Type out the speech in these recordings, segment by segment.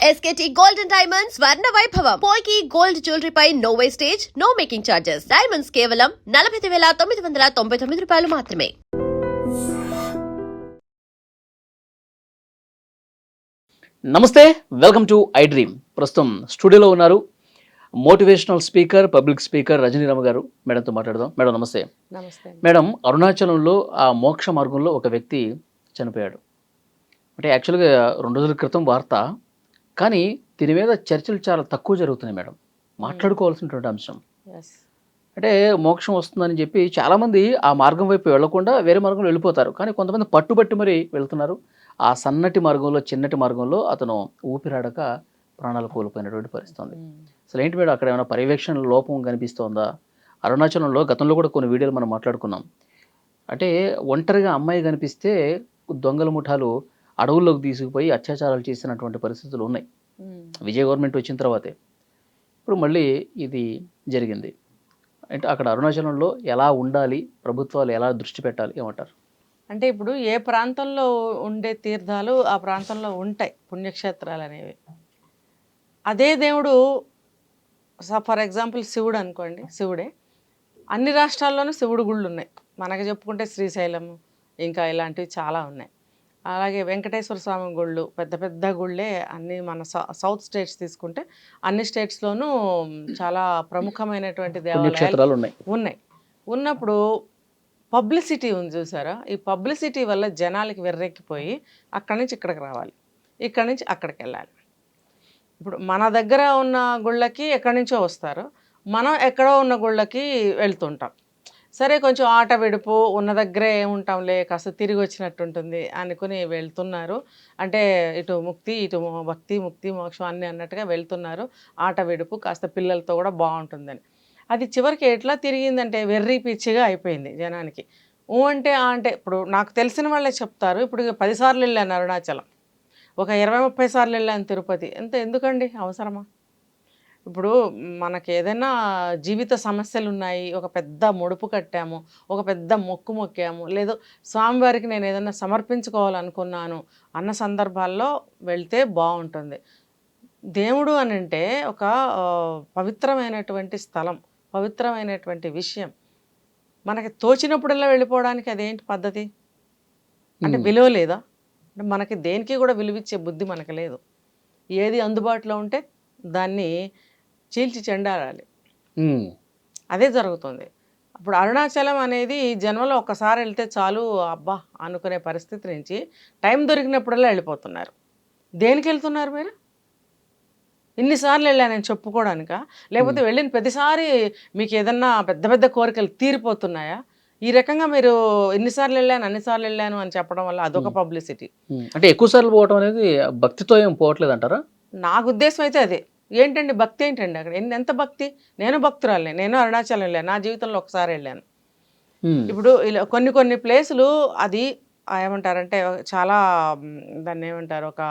SKT Gold and Diamonds Swarna Vaibhavam. Polki Gold Jewelry pi no wastage, no making charges. Diamonds కేవలం 49,999 రూపాయలు మాత్రమే. నమస్తే, welcome to I dream. ప్రస్తుతం స్టూడియోలో ఉన్నారు motivational speaker, public speaker Rajani Rama garu. మేడంతో మాట్లాడదాం. మేడం నమస్తే. నమస్తే మేడం, అరుణాచలంలో ఆ మోక్ష మార్గంలో ఒక వ్యక్తి చనిపోయాడు. అంటే యాక్చువల్గా 2 రోజుల క్రితం వార్త, కానీ దీని మీద చర్చలు చాలా తక్కువ జరుగుతున్నాయి మేడం. మాట్లాడుకోవాల్సినటువంటి అంశం. అంటే మోక్షం వస్తుందని చెప్పి చాలామంది ఆ మార్గం వైపు వెళ్లకుండా వేరే మార్గంలో వెళ్ళిపోతారు, కానీ కొంతమంది పట్టుబట్టి మరి వెళ్తున్నారు. ఆ సన్నటి మార్గంలో, చిన్నటి మార్గంలో అతను ఊపిరాడక ప్రాణాలు కోల్పోయినటువంటి పరిస్థితి ఉంది. అసలు ఏంటి మేడం, అక్కడ ఏమైనా పర్యవేక్షణ లోపం కనిపిస్తోందా? అరుణాచలంలో గతంలో కూడా కొన్ని వీడియోలు మనం మాట్లాడుకున్నాం. అంటే ఒంటరిగా అమ్మాయి కనిపిస్తే దొంగల ముఠాలు అడవుల్లోకి తీసుకుపోయి అత్యాచారాలు చేసినటువంటి పరిస్థితులు ఉన్నాయి. విజయ గవర్నమెంట్ వచ్చిన తర్వాతే ఇప్పుడు మళ్ళీ ఇది జరిగింది. అంటే అక్కడ అరుణాచలంలో ఎలా ఉండాలి, ప్రభుత్వాలు ఎలా దృష్టి పెట్టాలి ఏమంటారు? అంటే ఇప్పుడు ఏ ప్రాంతంలో ఉండే తీర్థాలు ఆ ప్రాంతంలో ఉంటాయి, పుణ్యక్షేత్రాలు అనేవి. అదే దేవుడు ఫర్ ఎగ్జాంపుల్ శివుడు అనుకోండి, శివుడే. అన్ని రాష్ట్రాల్లోనూ శివుడు గుళ్ళు ఉన్నాయి. మనకు చెప్పుకుంటే శ్రీశైలం, ఇంకా ఇలాంటివి చాలా ఉన్నాయి. అలాగే వెంకటేశ్వర స్వామి గుళ్ళు, పెద్ద పెద్ద గుళ్ళే అన్నీ. మన సౌత్ స్టేట్స్ తీసుకుంటే అన్ని స్టేట్స్లోనూ చాలా ప్రముఖమైనటువంటి దేవాలయాలు ఉన్నాయి. ఉన్నప్పుడు పబ్లిసిటీ ఉంది చూసారా, ఈ పబ్లిసిటీ వల్ల జనాలకి వెర్రెక్కిపోయి అక్కడి నుంచి ఇక్కడికి రావాలి, ఇక్కడి నుంచి అక్కడికి వెళ్ళాలి. ఇప్పుడు మన దగ్గర ఉన్న గుళ్ళకి ఎక్కడి నుంచో వస్తారు, మనం ఎక్కడో ఉన్న గుళ్ళకి వెళ్తుంటాం. సరే, కొంచెం ఆట విడుపు ఉన్న దగ్గరే ఏముంటాంలే, కాస్త తిరిగి వచ్చినట్టు ఉంటుంది అనుకుని వెళ్తున్నారు. అంటే ఇటు ముక్తి, ఇటు భక్తి, ముక్తి మోక్షం అన్నీ అన్నట్టుగా వెళ్తున్నారు. ఆట విడుపు కాస్త పిల్లలతో కూడా బాగుంటుందని. అది చివరికి ఎట్లా తిరిగిందంటే వెర్రి పిచ్చిగా అయిపోయింది జనానికి. అంటే అంటే ఇప్పుడు నాకు తెలిసిన వాళ్ళే చెప్తారు, ఇప్పుడు 10 సార్లు వెళ్ళాను అరుణాచలం, ఒక 20-30 సార్లు వెళ్ళాను తిరుపతి. ఎందుకండి, అవసరమా? ఇప్పుడు మనకి ఏదైనా జీవిత సమస్యలు ఉన్నాయి, ఒక పెద్ద ముడుపు కట్టాము, ఒక పెద్ద మొక్కు మొక్కాము, లేదో స్వామివారికి నేను ఏదైనా సమర్పించుకోవాలనుకున్నాను అన్న సందర్భాల్లో వెళ్తే బాగుంటుంది. దేవుడు అని అంటే ఒక పవిత్రమైనటువంటి స్థలం, పవిత్రమైనటువంటి విషయం. మనకి తోచినప్పుడల్లా వెళ్ళిపోవడానికి అదేంటి పద్ధతి? అంటే విలువ లేదా? అంటే మనకి దేనికి కూడా విలువిచ్చే బుద్ధి మనకు లేదు. ఏది అందుబాటులో ఉంటే దాన్ని చీల్చి చెండాడాలి. అదే జరుగుతుంది. అప్పుడు అరుణాచలం అనేది జన్మలో ఒక్కసారి వెళ్తే చాలు అబ్బా అనుకునే పరిస్థితి నుంచి టైం దొరికినప్పుడల్లా వెళ్ళిపోతున్నారు. దేనికి వెళ్తున్నారు మీరు? ఇన్నిసార్లు వెళ్ళానని చెప్పుకోవడానిక? లేకపోతే వెళ్ళిన ప్రతిసారి మీకు ఏదన్నా పెద్ద పెద్ద కోరికలు తీరిపోతున్నాయా? ఈ రకంగా మీరు ఎన్నిసార్లు వెళ్ళాను, అన్నిసార్లు వెళ్ళాను అని చెప్పడం వల్ల అదొక పబ్లిసిటీ. అంటే ఎక్కువ సార్లు పోవటం అనేది భక్తితో ఏం పోవట్లేదు అంటారా? నాకు ఉద్దేశం అయితే అదే. ఏంటండి భక్తి ఏంటండి? అక్కడ ఎంత భక్తి? నేను భక్తురాలనే, నేను అరుణాచలం వెళ్ళాను, నా జీవితంలో ఒకసారి వెళ్ళాను. ఇప్పుడు ఇలా కొన్ని ప్లేసులు అది ఏమంటారంటే చాలా, దాన్ని ఏమంటారు, ఒక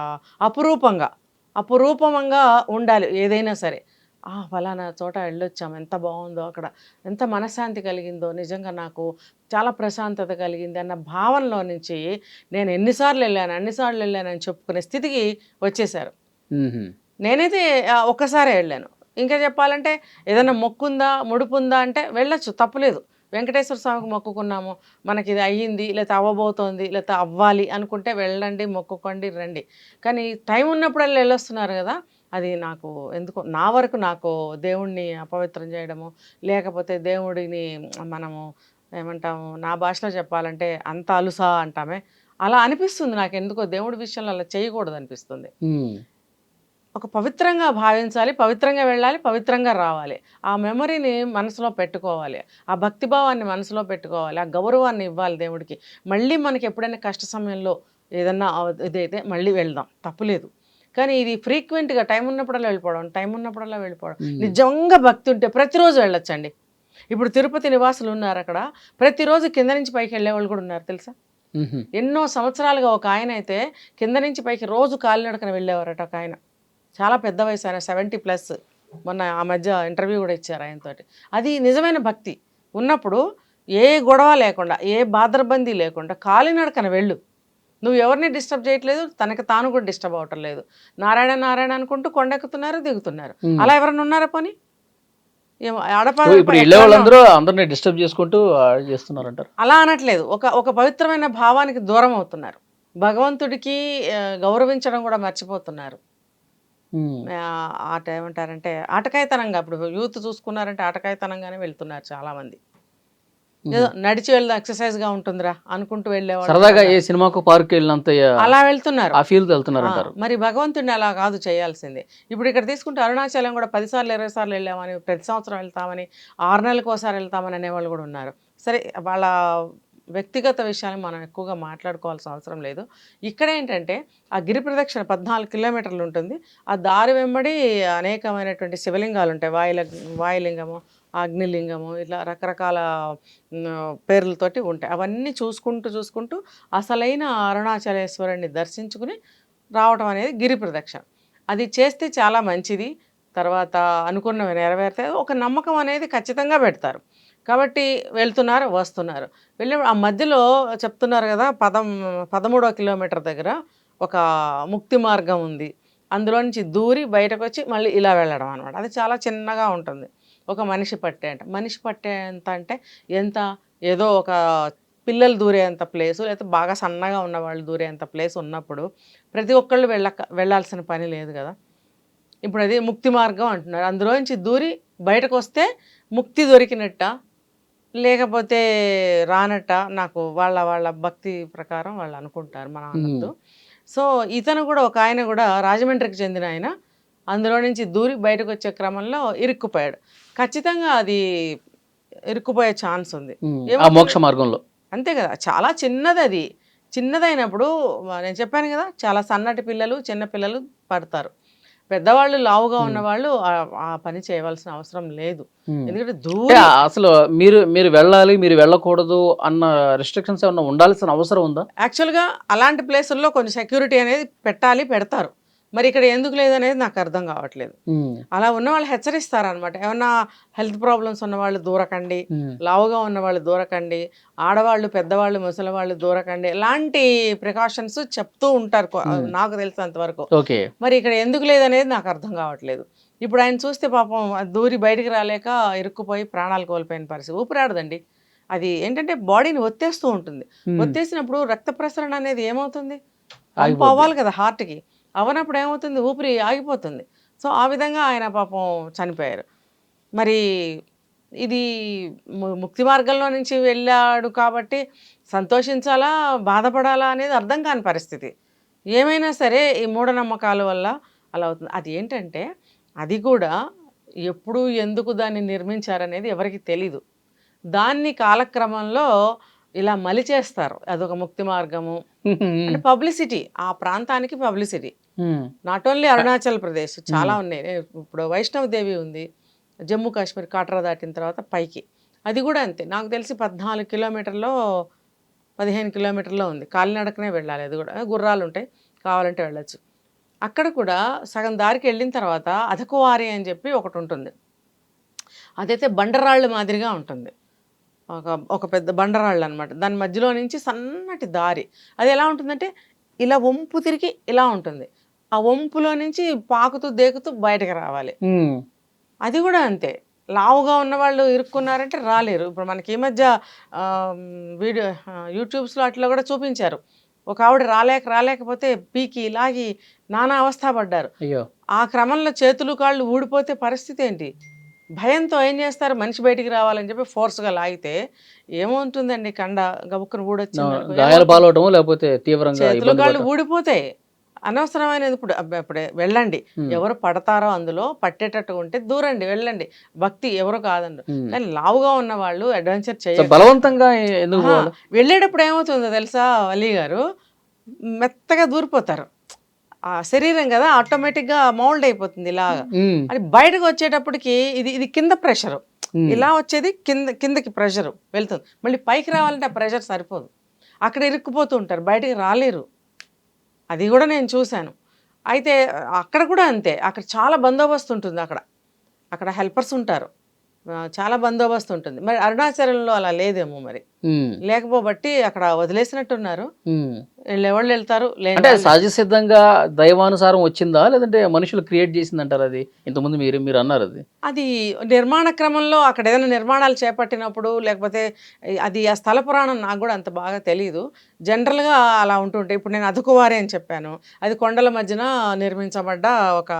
అపురూపంగా ఉండాలి ఏదైనా సరే. ఫలానా చోట వెళ్ళొచ్చాము, ఎంత బాగుందో, అక్కడ ఎంత మనశ్శాంతి కలిగిందో, నిజంగా నాకు చాలా ప్రశాంతత కలిగింది అన్న భావనలో నుంచి నేను అన్నిసార్లు వెళ్ళాను అని చెప్పుకునే స్థితికి వచ్చేసారు. నేనైతే ఒక్కసారే వెళ్ళాను. ఇంకా చెప్పాలంటే ఏదైనా మొక్కుందా, ముడుపుందా అంటే వెళ్ళొచ్చు, తప్పులేదు. వెంకటేశ్వర స్వామికి మొక్కుకున్నాము, మనకి ఇది అయ్యింది, లేకపోతే అవ్వబోతోంది, లేకపోతే అవ్వాలి అనుకుంటే వెళ్ళండి, మొక్కుకోండి, రండి. కానీ టైం ఉన్నప్పుడల్లా వెళ్ళొస్తున్నారు కదా, అది నాకు ఎందుకో, నా వరకు నాకు దేవుణ్ణి అపవిత్రం చేయడము, లేకపోతే దేవుడిని మనము ఏమంటాము, నా భాషలో చెప్పాలంటే అంత అలుసా అంటామే, అలా అనిపిస్తుంది నాకు. ఎందుకో దేవుడి విషయంలో అలా చేయకూడదు అనిపిస్తుంది. ఒక పవిత్రంగా భావించాలి, పవిత్రంగా వెళ్ళాలి, పవిత్రంగా రావాలి. ఆ మెమరీని మనసులో పెట్టుకోవాలి, ఆ భక్తిభావాన్ని మనసులో పెట్టుకోవాలి, ఆ గౌరవాన్ని ఇవ్వాలి దేవుడికి. మళ్ళీ మనకి ఎప్పుడైనా కష్ట సమయంలో ఏదన్నా ఇదైతే మళ్ళీ వెళ్దాం, తప్పులేదు. కానీ ఇది ఫ్రీక్వెంట్గా టైం ఉన్నప్పుడల్లా వెళ్ళిపోవడం, నిజంగా భక్తి ఉంటే ప్రతిరోజు వెళ్ళొచ్చండి. ఇప్పుడు తిరుపతి నివాసులు ఉన్నారు, అక్కడ ప్రతిరోజు కింద నుంచి పైకి వెళ్ళేవాళ్ళు కూడా ఉన్నారు తెలుసా. ఎన్నో సంవత్సరాలుగా ఒక ఆయన అయితే కింద నుంచి పైకి రోజు కాలినడకన వెళ్ళేవారట. ఒక ఆయన చాలా పెద్ద వయసు, ఆయన 70+. మొన్న ఆ మధ్య ఇంటర్వ్యూ కూడా ఇచ్చారు ఆయనతోటి. అది నిజమైన భక్తి ఉన్నప్పుడు ఏ గొడవ లేకుండా, ఏ బాదరబందీ లేకుండా కాలినడకన వెళ్ళు. నువ్వు ఎవరిని డిస్టర్బ్ చేయట్లేదు, తనకి తాను కూడా డిస్టర్బ్ అవటం లేదు. నారాయణ నారాయణ అనుకుంటూ కొండెక్కుతున్నారు, దిగుతున్నారు. అలా ఎవరైనా ఉన్నారా పోనీ? ఏమో ఇప్పుడు వెళ్ళే వాళ్ళందరూ అందరినీ డిస్టర్బ్ చేసుకుంటూ చేస్తున్నారంటారు. అలా అనట్లేదు. ఒక పవిత్రమైన భావానికి దూరం అవుతున్నారు. భగవంతుడికి గౌరవించడం కూడా మర్చిపోతున్నారు. ఆట ఏమంటారంటే ఆటకాయతనంగా, ఇప్పుడు యూత్ చూసుకున్నారంటే ఆటకాయతనంగానే వెళ్తున్నారు చాలామంది. ఏదో నడిచి వెళ్దాం ఎక్సర్సైజ్గా ఉంటుందిరా అనుకుంటూ వెళ్ళేవాళ్ళు సరదాగా ఏ సినిమాకు పార్క్ వెళ్ళినంత అలా వెళ్తున్నారు. ఆ ఫీల్ వెళ్తున్నారు అంటారు. మరి భగవంతుడిని అలా కాదు చేయాల్సింది. ఇప్పుడు ఇక్కడ తీసుకుంటే అరుణాచలం కూడా 10 సార్లు 20 సార్లు వెళ్ళామని, ప్రతి సంవత్సరం వెళ్తామని, 6 నెలలకు ఒకసారి వెళ్తామని అనేవాళ్ళు కూడా ఉన్నారు. సరే, వాళ్ళ వ్యక్తిగత విషయాన్ని మనం ఎక్కువగా మాట్లాడుకోవాల్సిన అవసరం లేదు. ఇక్కడ ఏంటంటే ఆ గిరి ప్రదక్షిణ 14 కిలోమీటర్లు ఉంటుంది. ఆ దారి వెంబడి అనేకమైనటువంటి శివలింగాలు ఉంటాయి. వాయులింగము, అగ్నిలింగము, ఇట్లా రకరకాల పేర్లతోటి ఉంటాయి. అవన్నీ చూసుకుంటూ అసలైన అరుణాచలేశ్వరుని దర్శించుకుని రావటం అనేది గిరి ప్రదక్షిణ. అది చేస్తే చాలా మంచిది. తర్వాత అనుకున్నవి నెరవేరుతాయి. ఒక నమ్మకం అనేది ఖచ్చితంగా పెడతారు. కాబట్టి వెళ్తున్నారు, వస్తున్నారు. వెళ్ళే ఆ మధ్యలో చెప్తున్నారు కదా, 13వ కిలోమీటర్ దగ్గర ఒక ముక్తి మార్గం ఉంది. అందులో నుంచి దూరి బయటకు వచ్చి మళ్ళీ ఇలా వెళ్ళడం అనమాట. అది చాలా చిన్నగా ఉంటుంది. ఒక మనిషి పట్టేంత అంటే ఎంత, ఏదో ఒక పిల్లలు దూరేంత ప్లేసు, లేకపోతే బాగా సన్నగా ఉన్న వాళ్ళు దూరేంత ప్లేస్ ఉన్నప్పుడు ప్రతి ఒక్కళ్ళు వెళ్ళాల్సిన పని లేదు కదా. ఇప్పుడు అది ముక్తి మార్గం అంటున్నారు. అందులోంచి దూరి బయటకు వస్తే ముక్తి దొరికినట్ట, లేకపోతే రానట్ట, నాకు వాళ్ళ భక్తి ప్రకారం వాళ్ళు అనుకుంటారు మనం అన్నట్టు. సో ఇతను కూడా, ఒక ఆయన కూడా రాజమండ్రికి చెందిన ఆయన, అందులో నుంచి దూరి బయటకు వచ్చే క్రమంలో ఇరుక్కుపోయాడు. ఖచ్చితంగా అది ఇరుక్కుపోయే ఛాన్స్ ఉంది ఆ మోక్ష మార్గంలో. అంతే కదా, చాలా చిన్నది. అది చిన్నదైనప్పుడు నేను చెప్పాను కదా, చాలా సన్నటి పిల్లలు, చిన్న పిల్లలు పడతారు. పెద్దవాళ్ళు, లావుగా ఉన్నవాళ్ళు ఆ పని చేయవలసిన అవసరం లేదు. ఎందుకంటే దూరం అసలు మీరు వెళ్ళాలి, మీరు వెళ్ళకూడదు అన్న రిస్ట్రిక్షన్స్ ఏమన్నా ఉండాల్సిన అవసరం ఉందా? యాక్చువల్గా అలాంటి ప్లేసుల్లో కొంచెం సెక్యూరిటీ అనేది పెట్టాలి, పెడతారు. మరి ఇక్కడ ఎందుకు లేదనేది నాకు అర్థం కావట్లేదు. అలా ఉన్న వాళ్ళు హెచ్చరిస్తారనమాట. ఏమన్నా హెల్త్ ప్రాబ్లమ్స్ ఉన్నవాళ్ళు దూరకండి, లావుగా ఉన్నవాళ్ళు దూరకండి, ఆడవాళ్ళు, పెద్దవాళ్ళు, ముసలి వాళ్ళు దూరకండి, ఇలాంటి ప్రికాషన్స్ చెప్తూ ఉంటారు నాకు తెలిసినంత వరకు. మరి ఇక్కడ ఎందుకు లేదనేది నాకు అర్థం కావట్లేదు. ఇప్పుడు ఆయన చూస్తే పాపం దూరి బయటికి రాలేక ఇరుక్కుపోయి ప్రాణాలు కోల్పోయిన పరిస్థితి. ఊపిరాడదండి. అది ఏంటంటే బాడీని ఒత్తేస్తూ ఉంటుంది. ఒత్తేసినప్పుడు రక్త ప్రసరణ అనేది ఏమవుతుంది, పంప్ అవ్వాలి కదా హార్ట్కి. అవనప్పుడు ఏమవుతుంది, ఊపిరి ఆగిపోతుంది. సో ఆ విధంగా ఆయన పాపం చనిపోయారు. మరి ఇది ముక్తి మార్గంలో నుంచి వెళ్ళాడు కాబట్టి సంతోషించాలా, బాధపడాలా అనేది అర్థం కాని పరిస్థితి. ఏమైనా సరే ఈ మూఢనమ్మకాల వల్ల అలా అవుతుంది. అది ఏంటంటే అది కూడా ఎప్పుడు ఎందుకు దాన్ని నిర్మించారనేది ఎవరికి తెలీదు. దాన్ని కాలక్రమంలో ఇలా మలిచేస్తారు. అదొక ముక్తి మార్గము అంటే పబ్లిసిటీ, ఆ ప్రాంతానికి publicity. Not only Arunachal Pradesh, చాలా ఉన్నాయి. ఇప్పుడు వైష్ణవ దేవి ఉంది జమ్మూ కాశ్మీర్, కాట్రా దాటిన తర్వాత పైకి. అది కూడా అంతే, నాకు తెలిసి 14 కిలోమీటర్లో 15 కిలోమీటర్లో ఉంది. కాలినడకనే వెళ్ళాలి. అది కూడా గుర్రాలు ఉంటాయి, కావాలంటే వెళ్ళచ్చు. అక్కడ కూడా సగం దారికి వెళ్ళిన తర్వాత అధకువారి అని చెప్పి ఒకటి ఉంటుంది. అదైతే బండరాళ్ళు మాదిరిగా ఉంటుంది. ఒక పెద్ద బండరాళ్ళు అనమాట. దాని మధ్యలో నుంచి సన్నటి దారి. అది ఎలా ఉంటుందంటే ఇలా వంపు తిరిగి ఇలా ఉంటుంది. ఆ వంపులో నుంచి పాకుతూ దేకుతూ బయటకు రావాలి. అది కూడా అంతే, లావుగా ఉన్నవాళ్ళు ఇరుక్కున్నారంటే రాలేరు. ఇప్పుడు మనకి ఈ మధ్య యూట్యూబ్స్లో అట్లా కూడా చూపించారు. ఒక ఆవిడ రాలేకపోతే పీకి లాగి నానా అవస్థ పడ్డారు. ఆ క్రమంలో చేతులు కాళ్ళు ఊడిపోతే పరిస్థితి ఏంటి? భయంతో ఏం చేస్తారు, మనిషి బయటికి రావాలని చెప్పి ఫోర్స్గా లాగితే ఏమవుతుందండి, కండ గబుక్కును ఊడొచ్చింది, చేతులు కాళ్ళు ఊడిపోతాయి. అనవసరమైనది. ఇప్పుడు వెళ్ళండి, ఎవరు పడతారో అందులో పట్టేటట్టు ఉంటే దూరండి, వెళ్ళండి. భక్తి ఎవరు కాదండి. కానీ లావుగా ఉన్న వాళ్ళు అడ్వెంచర్ చేయాలి. బలవంతంగా వెళ్ళేటప్పుడు ఏమవుతుందో తెలుసా అలీ గారు, మెత్తగా దూరిపోతారు. ఆ శరీరం కదా ఆటోమేటిక్గా మౌల్డ్ అయిపోతుంది ఇలాగా. అది బయటకు వచ్చేటప్పటికి ఇది కింద ప్రెషర్, ఇలా వచ్చేది కిందకి ప్రెషర్ వెళ్తుంది. మళ్ళీ పైకి రావాలంటే ఆ ప్రెషర్ సరిపోదు, అక్కడ ఇరుక్కుపోతూ ఉంటారు, బయటికి రాలేరు. అది కూడా నేను చూశాను. అయితే అక్కడ కూడా అంతే, అక్కడ చాలా బందోబస్తు ఉంటుంది. అక్కడ హెల్పర్స్ ఉంటారు. చాలా బందోబస్తు ఉంటుంది. మరి అరుణాచలంలో అలా లేదేమో మరి. లేకపోబట్టి అక్కడ వదిలేసినట్టున్నారు. ఎవళ్ళు వెళ్తారు లేని అంటే వాళ్ళు. సహజ సిద్ధంగా దైవానుసారం వచ్చిందా లేదంటే మనుషులు క్రియేట్ చేసిందంటారు? అది ఇంతకుముందు మీరు అన్నారు అది. అది నిర్మాణ క్రమంలో అక్కడ ఏదైనా నిర్మాణాలు చేపట్టినప్పుడు లేకపోతే అది ఆ స్థల పురాణం నాకు కూడా అంత బాగా తెలియదు. జనరల్గా అలా ఉంటుంటాయి. ఇప్పుడు నేను అదుకువారి అని చెప్పాను. అది కొండల మధ్యన నిర్మించబడ్డ ఒక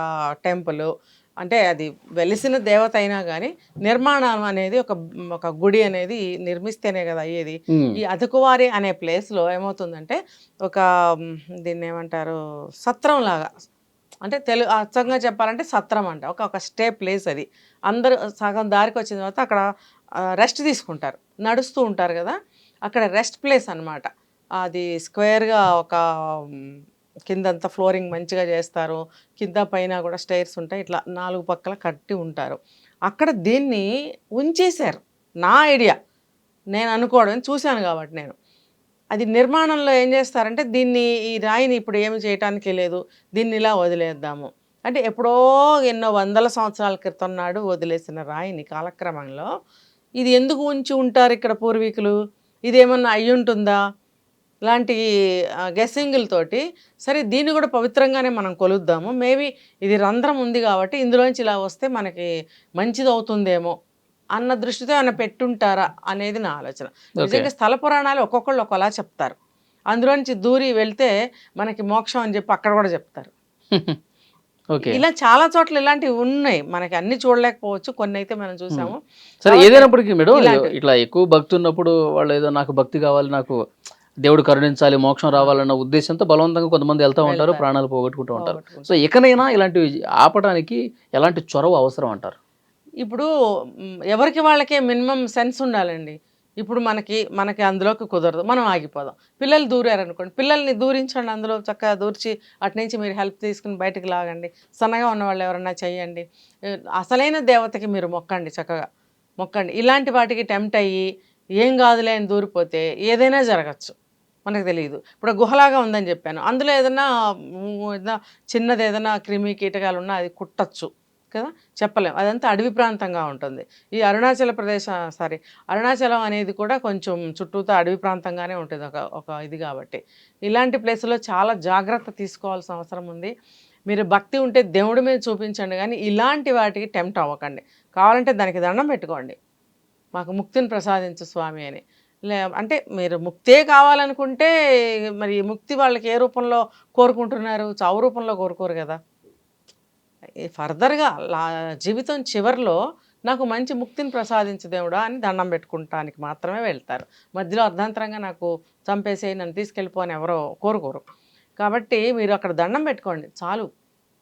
టెంపుల్. అంటే అది వెలిసిన దేవత అయినా కానీ నిర్మాణం అనేది ఒక గుడి అనేది నిర్మిస్తేనే కదా అయ్యేది. ఉమ్, ఈ అదుకువారి అనే ప్లేస్లో ఏమవుతుందంటే ఒక దీన్ని ఏమంటారు, సత్రం లాగా. అంటే అచ్చంగా చెప్పాలంటే సత్రం అంట. ఒక స్టే ప్లేస్ అది. అందరూ సగం దారికి వచ్చిన తర్వాత అక్కడ రెస్ట్ తీసుకుంటారు. నడుస్తూ ఉంటారు కదా, అక్కడ రెస్ట్ ప్లేస్ అన్నమాట. అది స్క్వేర్గా ఒక కిందంతా ఫ్లోరింగ్ మంచిగా చేస్తారు. కింద పైన కూడా స్టైర్స్ ఉంటాయి. ఇట్లా 4 పక్కల కట్టి ఉంటారు. అక్కడ దీన్ని ఉంచేశారు. నా ఐడియా, నేను అనుకోవడం చూశాను కాబట్టి నేను. అది నిర్మాణంలో ఏం చేస్తారంటే ఈ రాయిని ఇప్పుడు ఏమి చేయటానికి లేదు, దీన్ని ఇలా వదిలేద్దాము అంటే ఎప్పుడో ఎన్నో వందల సంవత్సరాల క్రితం నాడు వదిలేసిన రాయిని కాలక్రమంలో ఇది ఎందుకు ఉంచి ఉంటారు ఇక్కడ పూర్వీకులు, ఇదేమన్నా అయ్యి ఉంటుందా లాంటి గెస్సింగులతోటి సరే దీన్ని కూడా పవిత్రంగానే మనం కొలుద్దాము, మేబీ ఇది రంధ్రం ఉంది కాబట్టి ఇందులోంచి ఇలా వస్తే మనకి మంచిది అవుతుందేమో అన్న దృష్టితో ఏమైనా పెట్టుంటారా అనేది నా ఆలోచన. నిజంగా స్థల పురాణాలు ఒక్కొక్కళ్ళు ఒకలా చెప్తారు. అందులోంచి దూరి వెళ్తే మనకి మోక్షం అని చెప్పి అక్కడ కూడా చెప్తారు. ఇలా చాలా చోట్ల ఇలాంటివి ఉన్నాయి. మనకి అన్ని చూడలేకపోవచ్చు, కొన్ని అయితే మనం చూసాము. సరే ఏదైనప్పటికీ మేడం ఇట్లా ఎక్కువ భక్తి ఉన్నప్పుడు వాళ్ళు ఏదో నాకు భక్తి కావాలి, నాకు దేవుడు కరుణించాలి, మోక్షం రావాలన్న ఉద్దేశంతో బలవంతంగా కొంతమంది వెళ్తూ ఉంటారు, ప్రాణాలు పోగొట్టుకుంటూ ఉంటారు. సో ఇకనైనా ఇలాంటివి ఆపడానికి ఎలాంటి చొరవ అవసరం అంటారు? ఇప్పుడు ఎవరికి వాళ్ళకే మినిమం సెన్స్ ఉండాలండి. ఇప్పుడు మనకి అందులోకి కుదరదు, మనం ఆగిపోదాం. పిల్లలు దూరారనుకోండి, పిల్లల్ని దూరించండి, అందులో చక్కగా దూర్చి అటు నుంచి మీరు హెల్ప్ తీసుకుని బయటకు లాగండి. సన్నగా ఉన్న వాళ్ళు ఎవరన్నా చెయ్యండి. అసలైన దేవతకి మీరు మొక్కండి, చక్కగా మొక్కండి. ఇలాంటి వాటికి టెంప్ట్ అయ్యి ఏం కాదులే అని దూరిపోతే ఏదైనా జరగచ్చు, మనకు తెలియదు. ఇప్పుడు గుహలాగా ఉందని చెప్పాను, అందులో ఏదైనా చిన్నది ఏదైనా క్రిమి కీటకాలు ఉన్నా అది కుట్టచ్చు కదా, చెప్పలేం. అదంతా అడవి ప్రాంతంగా ఉంటుంది. ఈ అరుణాచలం అనేది కూడా కొంచెం చుట్టూతో అడవి ప్రాంతంగానే ఉంటుంది, ఒక ఇది కాబట్టి. ఇలాంటి ప్లేసుల్లో చాలా జాగ్రత్త తీసుకోవాల్సిన అవసరం ఉంది. మీరు భక్తి ఉంటే దేవుడి మీద చూపించండి, కానీ ఇలాంటి వాటికి టెంప్ట్ అవ్వకండి. కావాలంటే దానికి దండం పెట్టుకోండి, మాకు ముక్తిని ప్రసాదించు స్వామి అని. అంటే మీరు ముక్తే కావాలనుకుంటే మరి ముక్తి వాళ్ళకి ఏ రూపంలో కోరుకుంటున్నారు? చావు రూపంలో కోరుకోరు కదా. ఫర్దర్గా జీవితం చివరిలో నాకు మంచి ముక్తిని ప్రసాదించు దేవుడా అని దండం పెట్టుకుంటానికి మాత్రమే వెళ్తారు. మధ్యలో అర్ధాంతరంగా నాకు చంపేసి నన్ను తీసుకెళ్ళిపో అని ఎవరో కోరుకోరు. కాబట్టి మీరు అక్కడ దండం పెట్టుకోండి చాలు.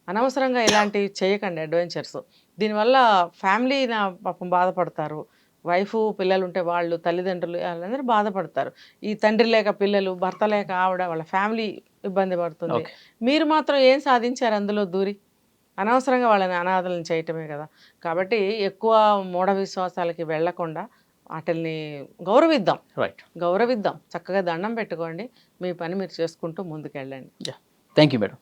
అనవసరంగా ఇలాంటివి చేయకండి అడ్వెంచర్స్. దీనివల్ల ఫ్యామిలీ పాపం బాధపడతారు. వైఫ్ పిల్లలు ఉంటే వాళ్ళు, తల్లిదండ్రులు వాళ్ళందరూ బాధపడతారు. ఈ తండ్రి లేక పిల్లలు, భర్త లేక ఆవిడ, వాళ్ళ ఫ్యామిలీ ఇబ్బంది పడుతుంది. మీరు మాత్రం ఏం సాధించారు అందులో దూరి? అనవసరంగా వాళ్ళని అనాథలను చేయటమే కదా. కాబట్టి ఎక్కువ మూఢ విశ్వాసాలకి వెళ్లకుండా వాటిల్ని గౌరవిద్దాం, చక్కగా దండం పెట్టుకోండి, మీ పని మీరు చేసుకుంటూ ముందుకెళ్ళండి. Thank you madam.